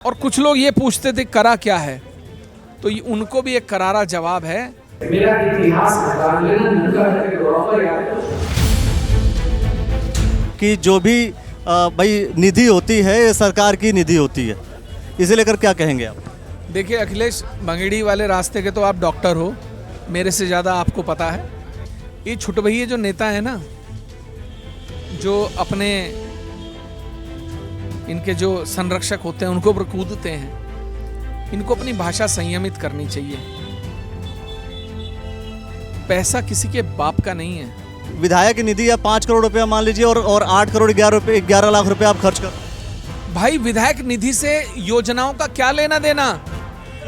और कुछ लोग ये पूछते थे करा क्या है, तो उनको भी एक करारा जवाब है। मेरा इतिहास कि जो भी भाई निधि होती है ये सरकार की निधि होती है, इसे लेकर क्या कहेंगे आप? देखिए अखिलेश, भंगेड़ी वाले रास्ते के तो आप डॉक्टर हो, मेरे से ज़्यादा आपको पता है। ये छुटभइये जो नेता है ना, जो अपने इनके जो संरक्षक होते हैं उनको पर कूदते हैं, इनको अपनी भाषा संयमित करनी चाहिए। पैसा किसी के बाप का नहीं है। विधायक निधि या 5 करोड़ रुपया मान लीजिए और 8 करोड़ 11 लाख रुपए आप खर्च कर। भाई विधायक निधि से योजनाओं का क्या लेना देना?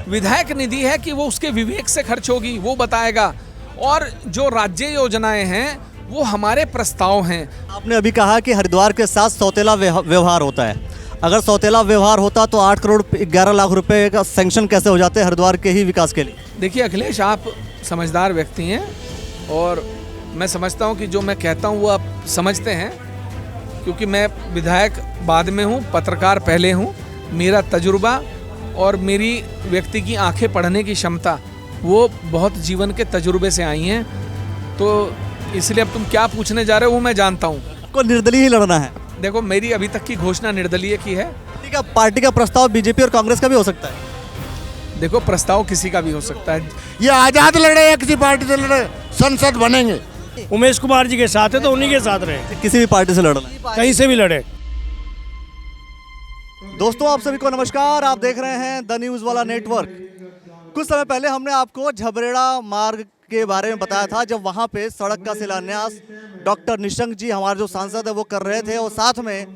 विधायक निधि है कि वो उसके विवेक से खर्च होगी, वो बताएगा। और जो राज्य योजनाएं हैं वो हमारे प्रस्ताव हैं। आपने अभी कहा कि हरिद्वार के साथ सौतेला व्यवहार होता है। अगर सौतेला व्यवहार होता तो 8 करोड़ 11 लाख रुपए का सैंक्शन कैसे हो जाते हरिद्वार के ही विकास के लिए? देखिए अखिलेश, आप समझदार व्यक्ति हैं और मैं समझता हूं कि जो मैं कहता हूं वो आप समझते हैं, क्योंकि मैं विधायक बाद में हूं, पत्रकार पहले हूं। मेरा तजुर्बा और मेरी व्यक्ति की आंखें पढ़ने की क्षमता वो बहुत जीवन के तजुर्बे से आई हैं। तो इसलिए अब तुम क्या पूछने जा रहे हो वो मैं जानता हूँ। को निर्दलीय ही लड़ना है। देखो, मेरी अभी तक की घोषणा निर्दलीय की है। ठीक है, पार्टी का प्रस्ताव बीजेपी और कांग्रेस का भी हो सकता है। देखो, प्रस्ताव किसी का भी हो सकता है। ये आजाद लड़े या किसी पार्टी से लड़े, संसद बनेंगे। उमेश कुमार जी के साथ है तो उन्हीं के साथ रहे, किसी भी पार्टी से लड़ना है, कहीं से भी लड़े। दोस्तों आप सभी को नमस्कार। आप देख रहे हैं द न्यूज़ वाला नेटवर्क। कुछ समय पहले हमने आपको झबरेड़ा मार्ग के बारे में बताया था, जब वहां पे सड़क का शिलान्यास डॉक्टर निशंक जी, हमारे जो सांसद है, वो कर रहे थे और साथ में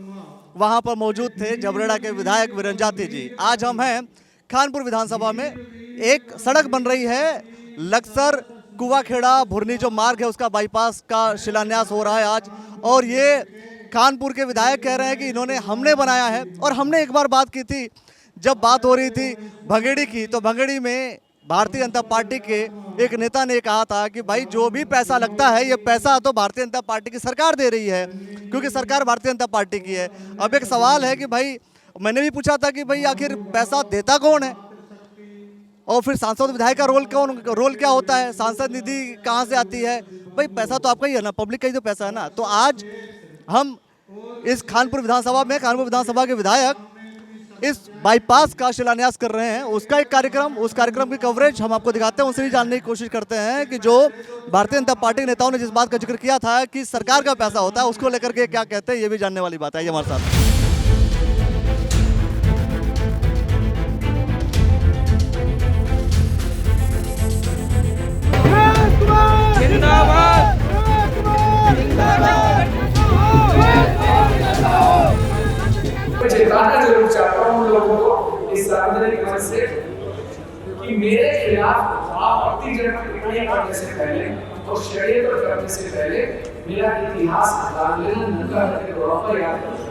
वहां पर मौजूद थे झबरेड़ा के विधायक वीरेंद्र जाती जी। आज हम हैं खानपुर विधानसभा में। एक सड़क बन रही है, लक्सर कुआखेड़ा भुरनी जो मार्ग है उसका बाईपास का शिलान्यास हो रहा है आज। और ये खानपुर के विधायक कह रहे हैं कि इन्होंने हमने बनाया है। और हमने एक बार बात की थी, जब बात हो रही थी भंगेड़ी की, तो भंगेड़ी में भारतीय जनता पार्टी के एक नेता ने कहा था कि भाई जो भी पैसा लगता है ये पैसा तो भारतीय जनता पार्टी की सरकार दे रही है, क्योंकि सरकार भारतीय जनता पार्टी की है। अब एक सवाल है कि भाई, मैंने भी पूछा था कि भाई आखिर पैसा देता कौन है, और फिर सांसद विधायक का रोल क्या होता है, सांसद निधि कहाँ से आती है? भाई पैसा तो आपका ही है ना, पब्लिक का ही तो पैसा है ना। तो आज हम इस खानपुर विधानसभा में, खानपुर विधानसभा के विधायक इस बाईपास का शिलान्यास कर रहे हैं, उसका एक कार्यक्रम, उस कार्यक्रम की कवरेज हम आपको दिखाते हैं। उनसे भी जानने की कोशिश करते हैं कि जो भारतीय जनता पार्टी के नेताओं ने जिस बात का जिक्र किया था कि सरकार का पैसा होता है, उसको लेकर के क्या कहते हैं, ये भी जानने वाली बात है। ये हमारे साथ चेताना जरूर चाहता हूँ उन लोगों को इस सार्वजनिक मंच से कि मेरे खिलाफ आपत्तिजनक टिप्पणियां करने से पहले और षड्यंत्र करने से पहले मेरा इतिहास जान लेना, नंगा करके बराबर याद करो।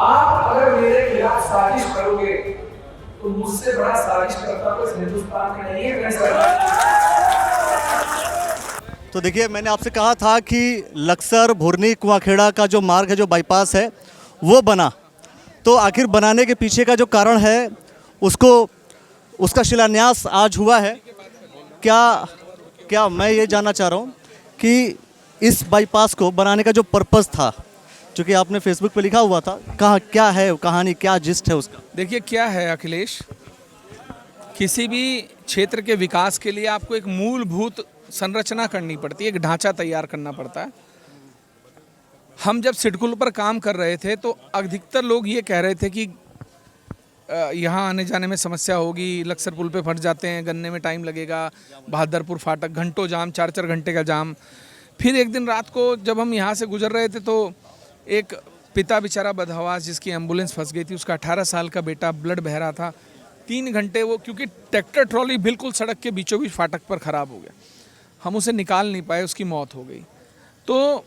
आप अगर मेरे खिलाफ साजिश करोगे तो मुझसे बड़ा साजिश करता तो इस हिंदुस्तान में नहीं है कहीं। तो देखिए, मैंने आपसे कहा था कि लक्सर भुरनी कुआखेड़ा का जो मार्ग है, जो बाईपास है, वो बना। तो आखिर बनाने के पीछे का जो कारण है उसका शिलान्यास आज हुआ है। क्या मैं ये जानना चाह रहा हूँ कि इस बाईपास को बनाने का जो पर्पस था, क्योंकि आपने फेसबुक पे लिखा हुआ था, क्या है कहानी, क्या जिस्ट है उसका? देखिए क्या है अखिलेश, किसी भी क्षेत्र के विकास के लिए आपको एक मूलभूत संरचना करनी पड़ती है, एक ढांचा तैयार करना पड़ता है। हम जब सिडकुल पर काम कर रहे थे तो अधिकतर लोग ये कह रहे थे कि यहाँ आने जाने में समस्या होगी, लक्सर पुल पे फट जाते हैं, गन्ने में टाइम लगेगा, बहादुरपुर फाटक घंटों जाम, 4-4 घंटे का जाम। फिर एक दिन रात को जब हम यहाँ से गुजर रहे थे तो एक पिता बेचारा बदहवास, जिसकी एम्बुलेंस फंस गई थी, उसका 18 साल का बेटा ब्लड बह रहा था। 3 घंटे वो, क्योंकि ट्रैक्टर ट्रॉली बिल्कुल सड़क के बीचों बीच फाटक पर ख़राब हो गया, हम उसे निकाल नहीं पाए, उसकी मौत हो गई। तो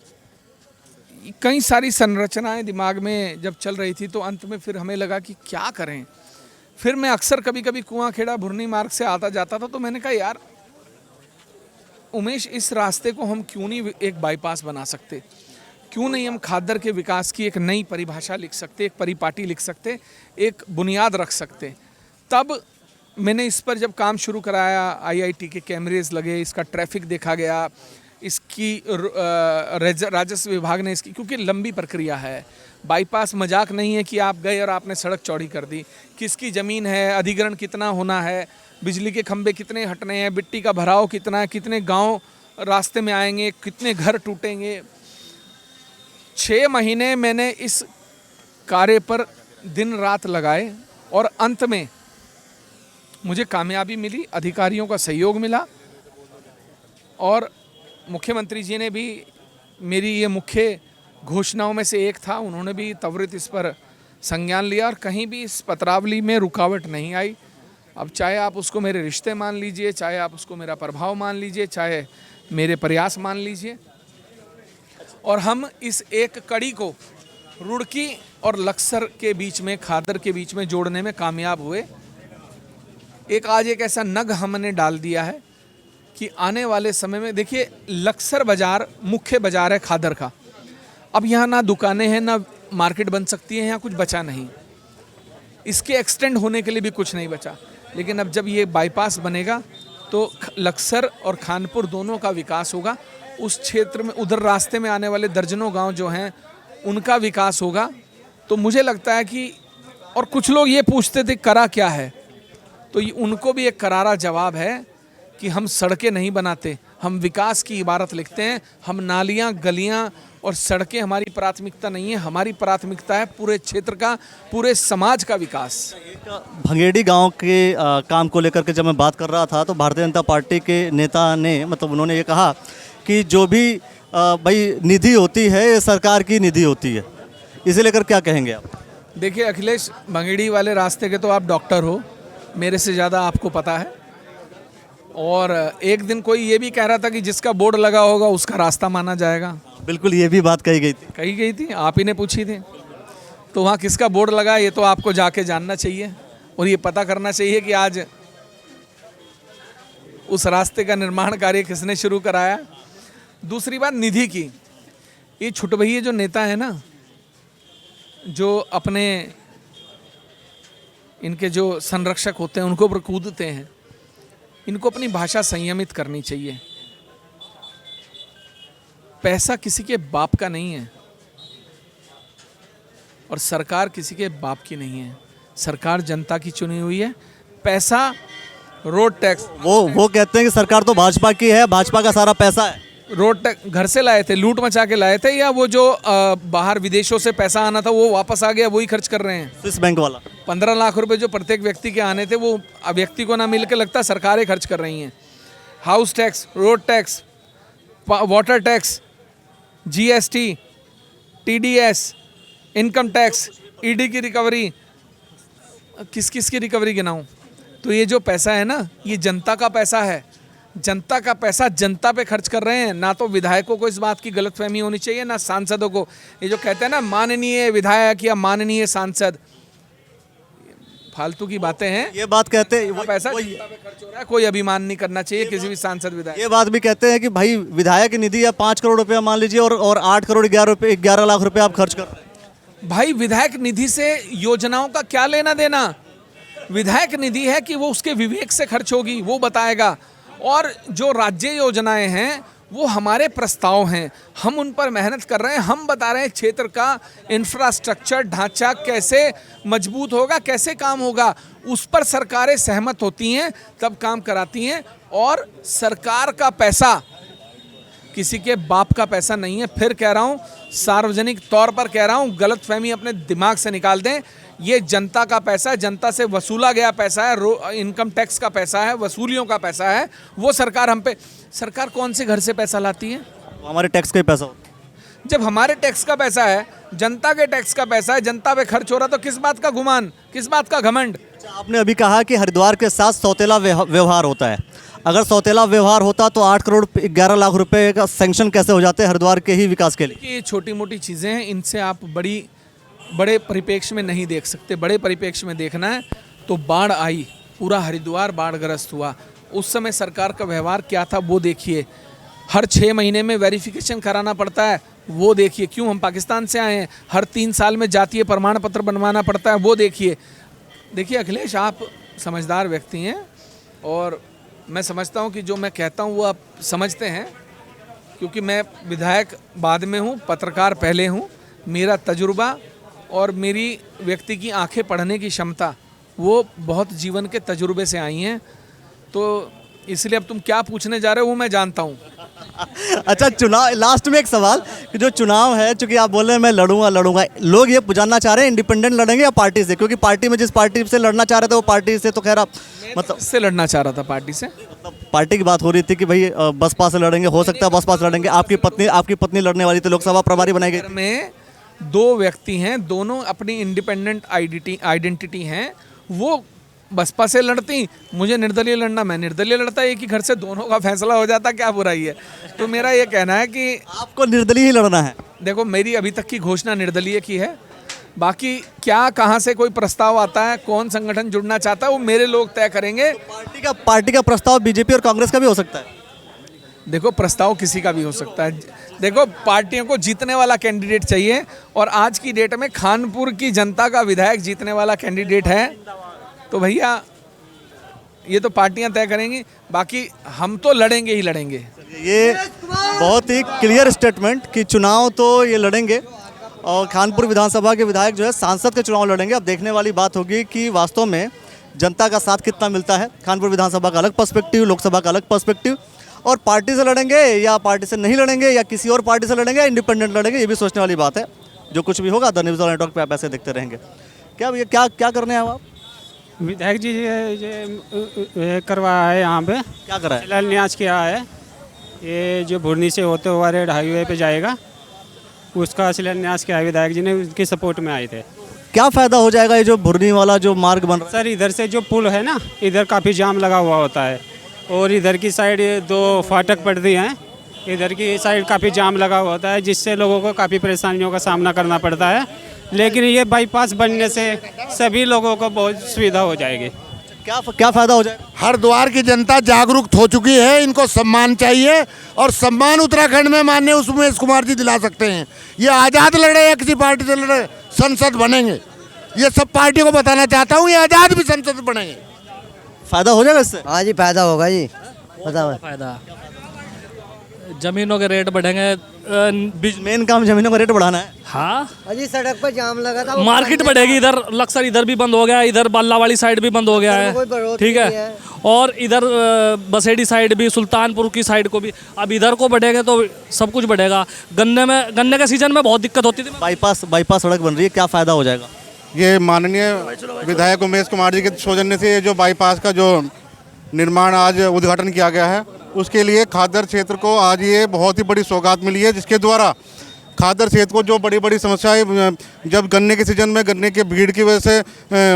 कई सारी संरचनाएं दिमाग में जब चल रही थी तो अंत में फिर हमें लगा कि क्या करें। फिर मैं अक्सर कभी कभी कुआखेड़ा भुरनी मार्ग से आता जाता था, तो मैंने कहा यार उमेश, इस रास्ते को हम क्यों नहीं एक बाईपास बना सकते, क्यों नहीं हम खादर के विकास की एक नई परिभाषा लिख सकते, एक परिपाटी लिख सकते, एक बुनियाद रख सकते। तब मैंने इस पर जब काम शुरू कराया, आईआईटी के कैमरेज लगे, इसका ट्रैफिक देखा गया, इसकी राजस्व विभाग ने इसकी, क्योंकि लंबी प्रक्रिया है, बाईपास मजाक नहीं है कि आप गए और आपने सड़क चौड़ी कर दी। किसकी ज़मीन है, अधिग्रहण कितना होना है, बिजली के खंभे कितने हटने हैं, मिट्टी का भराव कितना है, कितने गांव रास्ते में आएंगे, कितने घर टूटेंगे। 6 महीने मैंने इस कार्य पर दिन रात लगाए और अंत में मुझे कामयाबी मिली, अधिकारियों का सहयोग मिला और मुख्यमंत्री जी ने भी, मेरी ये मुख्य घोषणाओं में से एक था, उन्होंने भी त्वरित इस पर संज्ञान लिया और कहीं भी इस पत्रावली में रुकावट नहीं आई। अब चाहे आप उसको मेरे रिश्ते मान लीजिए, चाहे आप उसको मेरा प्रभाव मान लीजिए, चाहे मेरे प्रयास मान लीजिए, और हम इस एक कड़ी को रुड़की और लक्सर के बीच में, खादर के बीच में जोड़ने में कामयाब हुए। आज एक ऐसा नग हमने डाल दिया है कि आने वाले समय में, देखिए लक्सर बाजार मुख्य बाजार है खादर का, अब यहाँ ना दुकानें हैं ना मार्केट बन सकती है, यहाँ कुछ बचा नहीं, इसके एक्सटेंड होने के लिए भी कुछ नहीं बचा। लेकिन अब जब ये बाईपास बनेगा तो लक्सर और खानपुर दोनों का विकास होगा, उस क्षेत्र में उधर रास्ते में आने वाले दर्जनों गांव जो हैं उनका विकास होगा। तो मुझे लगता है कि, और कुछ लोग ये पूछते थे करा क्या है, तो उनको भी एक करारा जवाब है कि हम सड़कें नहीं बनाते, हम विकास की इबारत लिखते हैं। हम नालियां, गलियां और सड़कें हमारी प्राथमिकता नहीं है, हमारी प्राथमिकता है पूरे क्षेत्र का, पूरे समाज का विकास। भंगेड़ी गांव के काम को लेकर के जब मैं बात कर रहा था तो भारतीय जनता पार्टी के नेता ने, मतलब उन्होंने ये कहा कि जो भी भाई निधि होती है ये सरकार की निधि होती है, इसे लेकर क्या कहेंगे आप? देखिए अखिलेश, भंगेड़ी वाले रास्ते के तो आप डॉक्टर हो, मेरे से ज़्यादा आपको पता है। और एक दिन कोई ये भी कह रहा था कि जिसका बोर्ड लगा होगा उसका रास्ता माना जाएगा। बिल्कुल, ये भी बात कही गई थी, आप ही ने पूछी थी। तो वहाँ किसका बोर्ड लगा ये तो आपको जाके जानना चाहिए और ये पता करना चाहिए कि आज उस रास्ते का निर्माण कार्य किसने शुरू कराया। दूसरी बात निधि की, ये छुटभइये जो नेता है ना, जो अपने इनके जो संरक्षक होते हैं उनको पर कूदते हैं, इनको अपनी भाषा संयमित करनी चाहिए। पैसा किसी के बाप का नहीं है और सरकार किसी के बाप की नहीं है, सरकार जनता की चुनी हुई है। पैसा, रोड टैक्स, वो कहते हैं कि सरकार तो भाजपा की है, भाजपा का सारा पैसा है। रोड टैक्स घर से लाए थे, लूट मचा के लाए थे, या वो जो बाहर विदेशों से पैसा आना था वो वापस आ गया, वही खर्च कर रहे हैं। स्विस बैंक वाला 15 लाख रुपए जो प्रत्येक व्यक्ति के आने थे वो व्यक्ति को ना मिल के लगता सरकारें खर्च कर रही हैं। House tax, road tax, water tax, GST, TDS, income tax, ED की रिकवरी, किस किस की रिकवरी गिनाऊं? तो ये जो पैसा है ना, ये जनता का पैसा है, जनता का पैसा जनता पे खर्च कर रहे हैं। ना तो विधायकों को इस बात की गलतफहमी होनी चाहिए, ना सांसदों को। ये जो कहते हैं ना माननीय विधायक या माननीय सांसद, फालतू की बातें हैं। ये बात कहते हैं, पैसा जनता पे खर्च हो रहा है, कोई अभिमान नहीं करना चाहिए किसी भी सांसद विधायक। ये बात भी कहते हैं कि भाई विधायक की निधि है 5 करोड़ रुपया मान लीजिए और 8 करोड़ 11 लाख रुपए आप खर्च कर रहे हैं। भाई विधायक निधि से योजनाओं का क्या लेना देना? विधायक निधि है कि वो उसके विवेक से खर्च होगी, वो बताएगा। और जो राज्य योजनाएं हैं वो हमारे प्रस्ताव हैं, हम उन पर मेहनत कर रहे हैं, हम बता रहे हैं क्षेत्र का इंफ्रास्ट्रक्चर ढांचा कैसे मजबूत होगा, कैसे काम होगा, उस पर सरकारें सहमत होती हैं तब काम कराती हैं। और सरकार का पैसा किसी के बाप का पैसा नहीं है। फिर कह रहा हूँ, सार्वजनिक तौर पर कह रहा हूँ, गलतफहमी अपने दिमाग से निकाल दें। ये जनता का पैसा है, जनता से वसूला गया पैसा है, इनकम टैक्स का पैसा है, वसूलियों का पैसा है। वो सरकार हम पे, सरकार कौन से घर से पैसा लाती है? हमारे टैक्स का ही पैसा होता है। जब हमारे टैक्स का पैसा है, जनता के टैक्स का पैसा है, जनता पे खर्च हो रहा, तो किस बात का गुमान, किस बात का घमंड? आपने अभी कहा कि हरिद्वार के साथ सौतेला व्यवहार होता है। अगर सौतेला व्यवहार होता तो 8 करोड़ 11 लाख रुपए का सैंक्शन कैसे हो जाते हरिद्वार के ही विकास के लिए? ये छोटी मोटी चीज़ें हैं, इनसे आप बड़े परिप्रेक्ष्य में नहीं देख सकते। बड़े परिप्रेक्ष्य में देखना है तो बाढ़ आई, पूरा हरिद्वार बाढ़ग्रस्त हुआ, उस समय सरकार का व्यवहार क्या था वो देखिए। हर 6 महीने में वेरिफिकेशन कराना पड़ता है, वो देखिए। क्यों हम पाकिस्तान से आए हैं, हर 3 साल में जातीय प्रमाण पत्र बनवाना पड़ता है, वो देखिए। देखिए अखिलेश, आप समझदार व्यक्ति हैं और मैं समझता हूँ कि जो मैं कहता हूँ वो आप समझते हैं, क्योंकि मैं विधायक बाद में हूँ, पत्रकार पहले हूँ। मेरा तजुर्बा और मेरी व्यक्ति की आंखें पढ़ने की क्षमता वो बहुत जीवन के तजुर्बे से आई हैं, तो इसलिए अब तुम क्या पूछने जा रहे हो वो मैं जानता हूँ। अच्छा, चुनाव, लास्ट में एक सवाल कि जो चुनाव है, चूंकि आप बोल रहे हैं मैं लड़ूंगा, लोग ये जानना चाह रहे हैं इंडिपेंडेंट लड़ेंगे या पार्टी से? क्योंकि पार्टी में जिस पार्टी से लड़ना चाह रहे थे वो पार्टी से तो खैर आप मतलब इससे लड़ना चाह रहा था पार्टी से। पार्टी की बात हो रही थी कि भाई बसपा से लड़ेंगे, हो सकता है बसपा से लड़ेंगे। आपकी पत्नी लड़ने वाली थी, लोकसभा प्रभारी बनाई गई। में 2 व्यक्ति हैं, दोनों अपनी इंडिपेंडेंट आइडेंटिटी हैं। वो बसपा से लड़ती, मुझे निर्दलीय लड़ना, मैं निर्दलीय लड़ता, एक ही घर से दोनों का फैसला हो जाता, क्या बुराई है? तो मेरा ये कहना है कि आपको निर्दलीय ही लड़ना है। देखो, मेरी अभी तक की घोषणा निर्दलीय की है। बाकी क्या कहाँ से कोई प्रस्ताव आता है, कौन संगठन जुड़ना चाहता है, वो मेरे लोग तय करेंगे। पार्टी का प्रस्ताव बीजेपी और कांग्रेस का भी हो सकता है। देखो, प्रस्ताव किसी का भी हो सकता है। देखो, पार्टियों को जीतने वाला कैंडिडेट चाहिए और आज की डेट में खानपुर की जनता का विधायक जीतने वाला कैंडिडेट है, तो भैया ये तो पार्टियां तय करेंगी। बाकी हम तो लड़ेंगे ही लड़ेंगे। ये बहुत ही क्लियर स्टेटमेंट कि चुनाव तो ये लड़ेंगे और खानपुर विधानसभा के विधायक जो है सांसद के चुनाव लड़ेंगे। अब देखने वाली बात होगी कि वास्तव में जनता का साथ कितना मिलता है। खानपुर विधानसभा का अलग पर्सपेक्टिव, लोकसभा का अलग पर्सपेक्टिव, और पार्टी से लड़ेंगे या पार्टी से नहीं लड़ेंगे या किसी और पार्टी से लड़ेंगे या इंडिपेंडेंट लड़ेंगे, ये भी सोचने वाली बात है। जो कुछ भी होगा द न्यूज़ वाला नेटवर्क पे आप ऐसे देखते रहेंगे। क्या भैया, क्या करने हैं आप? विधायक जी ये करवाया है, यहाँ पे क्या करा है? शिलान्यास किया है। ये जो भुरनी से होते हुआ रेड हाईवे पे जाएगा, उसका शिलान्यास किया है विधायक जी ने, उसकी सपोर्ट में आए थे। क्या फ़ायदा हो जाएगा ये जो भुरनी वाला जो मार्ग बन रहा है? सर, इधर से जो पुल है ना, इधर काफ़ी जाम लगा हुआ होता है और इधर की साइड 2 फाटक पड़ती हैं, इधर की साइड काफ़ी जाम लगा हुआ होता है, जिससे लोगों को काफ़ी परेशानियों का सामना करना पड़ता है। लेकिन ये बाईपास बनने से सभी लोगों को बहुत सुविधा हो जाएगी। क्या फ़ायदा हो जाएगा? हरिद्वार की जनता जागरूक हो चुकी है, इनको सम्मान चाहिए और सम्मान उत्तराखंड में माननीय उमेश कुमार जी दिला सकते हैं। ये आज़ाद लड़े या किसी पार्टी से लड़े, संसद बनेंगे। ये सब पार्टियों को बताना चाहता हूँ, ये आज़ाद भी संसद बनेंगे। फ़ायदा हो जाएगा इससे? हाँ जी, फायदा होगा जी। बताओ। फायदा, जमीनों के रेट बढ़ेंगे। मेन काम जमीनों का रेट बढ़ाना है। हाँ, अजी सड़क पर जाम लगा था, मार्केट बढ़ेगी। इधर लक्सर इधर भी बंद हो गया है, इधर बाला वाली साइड भी बंद हो गया है, ठीक है। और इधर बसेड़ी साइड भी, सुल्तानपुर की साइड को भी, अब इधर को बढ़ेगा तो सब कुछ बढ़ेगा। गन्ने के सीजन में बहुत दिक्कत होती थी। बाईपास सड़क बन रही है, क्या फ़ायदा हो जाएगा? ये माननीय विधायक उमेश कुमार जी के सौजन्य से जो बाईपास का जो निर्माण आज उद्घाटन किया गया है, उसके लिए खादर क्षेत्र को आज ये बहुत ही बड़ी सौगात मिली है, जिसके द्वारा खादर क्षेत्र को जो बड़ी बड़ी समस्याएं, जब गन्ने के सीजन में गन्ने की भीड़ की वजह से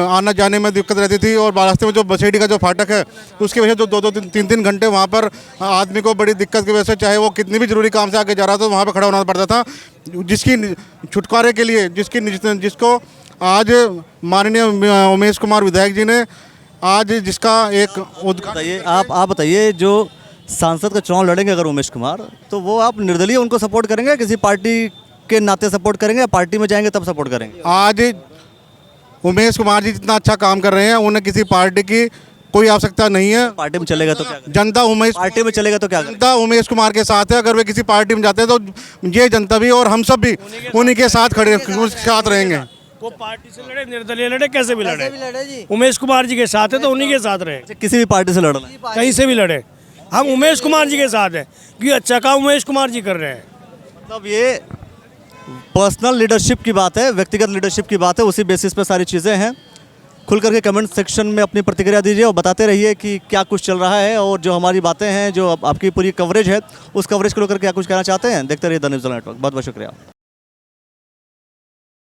आना जाने में दिक्कत रहती थी, और रास्ते में जो बसेड़ी का जो फाटक है उसकी वजह से जो 2-3 घंटे वहाँ पर आदमी को बड़ी दिक्कत की वजह से, चाहे वो कितनी भी जरूरी काम से आगे जा रहा था तो वहाँ पर खड़ा होना पड़ता था। जिसकी छुटकारे के लिए जिसको आज माननीय उमेश कुमार विधायक जी ने आज जिसका एक बताइए, आप बताइए, जो सांसद का चुनाव लड़ेंगे अगर उमेश कुमार, तो वो आप निर्दलीय उनको सपोर्ट करेंगे, किसी पार्टी के नाते सपोर्ट करेंगे, या पार्टी में जाएंगे तब सपोर्ट करेंगे? आज उमेश कुमार जी जितना अच्छा काम कर रहे हैं, उन्हें किसी पार्टी की कोई आवश्यकता नहीं है। पार्टी में चलेगा तो क्या? जनता पार्टी में चलेगा तो क्या? जनता उमेश कुमार के साथ है। अगर वे किसी पार्टी में जाते हैं तो ये जनता भी और हम सब भी उन्हीं के साथ साथ रहेंगे। वो पार्टी से लड़े, निर्दलीय लड़े, कैसे भी लड़े, लड़े जी। उमेश कुमार जी के साथ है तो उन्हीं के साथ रहे। किसी भी पार्टी से लड़ना है, कहीं से भी लड़े, हम उमेश कुमार जी के साथ हैं कि अच्छा काम उमेश कुमार जी कर रहे हैं। मतलब ये पर्सनल लीडरशिप की बात है, व्यक्तिगत लीडरशिप की बात है, उसी बेसिस पे सारी चीज़ें हैं। खुल करके कमेंट सेक्शन में अपनी प्रतिक्रिया दीजिए और बताते रहिए कि क्या कुछ चल रहा है, और जो हमारी बातें हैं, जो आपकी पूरी कवरेज है, उस कवरेज को लेकर क्या कुछ कहना चाहते हैं। देखते रहिए द न्यूज़ नेटवर्क। बहुत बहुत शुक्रिया।